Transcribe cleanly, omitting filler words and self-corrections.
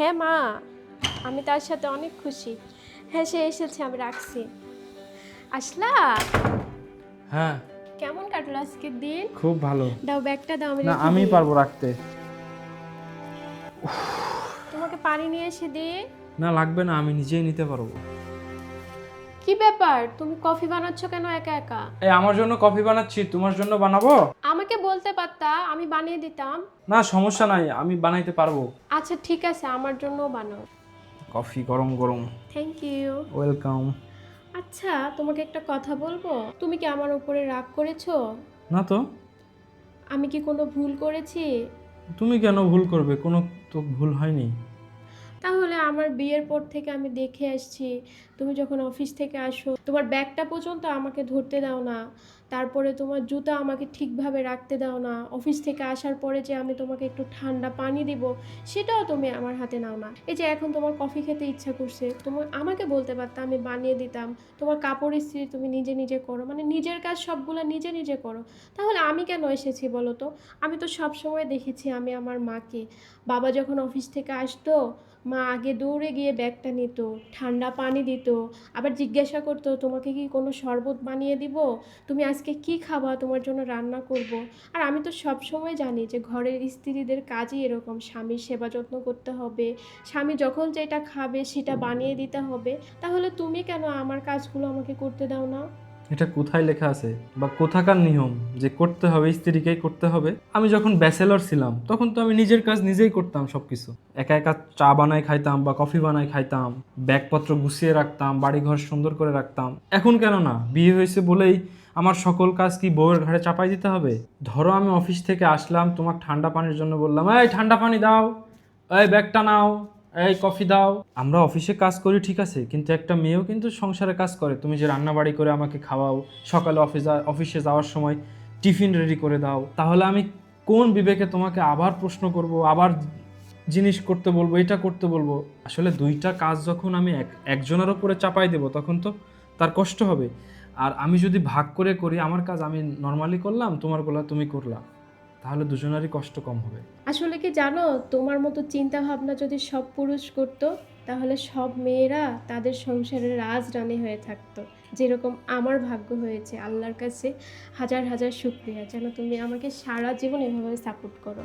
হ্যাঁ মা, আমি তার সাথে অনেক খুশি। হ্যাঁ, সে এসেছে, আমি রাখছি। আসলা, হ্যাঁ, কেমন কাটলো আজকের দিন? খুব ভালো। দাও ব্যাগটা দাও, আমি না, রেখে আমি দিই। পারবো রাখতে। তোমাকে পানি নিয়ে এসে দিই। না, লাগবে না, আমি নিজেই নিতে পারবো। কি ব্যাপার, তুমি কফি বানাচ্ছ কেন একা একা? এই আমার জন্য কফি বানাচ্ছি, তোমার জন্য বানাবো? আমাকে বলতে পারতা, আমি বানিয়ে দিতাম। না, সমস্যা নাই, আমি বানাইতে পারবো। আচ্ছা ঠিক আছে, আমার জন্যও বানাও। কফি গরম গরম। Thank you. ওয়েলকাম। আচ্ছা, তোমাকে একটা কথা বলবো? তুমি কি আমার উপরে রাগ করেছো? না তো। আমি কি কোনো ভুল করেছি? তুমি কেন ভুল করবে? কোনো তো ভুল হয়নি। তাহলে আমার বিয়ের পর থেকে আমি দেখে আসছি, তুমি যখন অফিস থেকে আসো তোমার ব্যাগটা পর্যন্ত আমাকে ধরতে দাও না। তারপরে তোমার জুতা আমাকে ঠিকভাবে রাখতে দাও না। অফিস থেকে আসার পরে যে আমি তোমাকে একটু ঠান্ডা পানি দিব, সেটাও তুমি আমার হাতে নাও না। এই যে এখন তোমার কফি খেতে ইচ্ছা করছে, তুমি আমাকে বলতে পারতা, আমি বানিয়ে দিতাম। তোমার কাপড় ইস্ত্রি তুমি নিজে নিজে করো, মানে নিজের কাজ সবগুলো নিজে নিজে করো। তাহলে আমি কেন এসেছি বলো তো? আমি তো সব সময় দেখেছি আমি আমার মাকে, বাবা যখন অফিস থেকে আসতো, মা আগে দৌড়ে গিয়ে ব্যাগটা নিত, ঠান্ডা পানি দিত, আবার জিজ্ঞাসা করতো তোমাকে কি কোনো শরবত বানিয়ে দিব, তুমি আজকে কি খাবা, তোমার জন্য রান্না করব। আর আমি তো সব সময় জানি যে ঘরের স্ত্রীদের কাজই এরকম, স্বামীর সেবা যত্ন করতে হবে, স্বামী যখন যেটা খাবে সেটা বানিয়ে দিতে হবে। তাহলে তুমি কেন আমার কাজগুলো আমাকে করতে দাও না? এটা কোথায় লেখা আছে বা কোথাকার নিয়ম যে করতে হবে স্ত্রীকেই করতে হবে? আমি যখন ব্যাচেলর ছিলাম তখন তো আমি নিজের কাজ নিজেই করতাম সবকিছু। একা একা চা বানাই খাইতাম বা কফি বানাই খাইতাম, ব্যাগপত্র গুছিয়ে রাখতাম, বাড়িঘর সুন্দর করে রাখতাম। এখন কেন না, বিয়ে হয়েছে বলেই আমার সকল কাজ কি বউয়ের ঘাড়ে চাপাই দিতে হবে? ধরো আমি অফিস থেকে আসলাম, তোমার ঠান্ডা পানির জন্য বললাম, এই ঠান্ডা পানি দাও, এই ব্যাগটা নাও, এই কফি দাও। আমরা অফিসে কাজ করি ঠিক আছে, কিন্তু একটা মেয়েও কিন্তু সংসারে কাজ করে। তুমি যে রান্না বাড়ি করে আমাকে খাওয়াও, সকালে অফিসে যাওয়ার সময় টিফিন রেডি করে দাও, তাহলে আমি কোন বিবেকে তোমাকে আবার প্রশ্ন করব, আবার জিনিস করতে বলবো, এটা করতে বলবো? আসলে দুইটা কাজ যখন আমি একজনের উপরে চাপাই দেব তখন তো তার কষ্ট হবে। আর আমি যদি ভাগ করে করি, আমার কাজ আমি নর্মালি করলাম, তোমারগুলো তুমি করলা, তাহলে দুজনেরই কষ্ট কম হবে। আসলে কি জানো, তোমার মতো চিন্তা ভাবনা যদি সব পুরুষ করতো, তাহলে সব মেয়েরা তাদের সংসারের রাজরানী হয়ে থাকতো। যেরকম আমার ভাগ্য হয়েছে, আল্লাহর কাছে হাজার হাজার শুকরিয়া যেন তুমি আমাকে সারা জীবন এভাবে সাপোর্ট করো।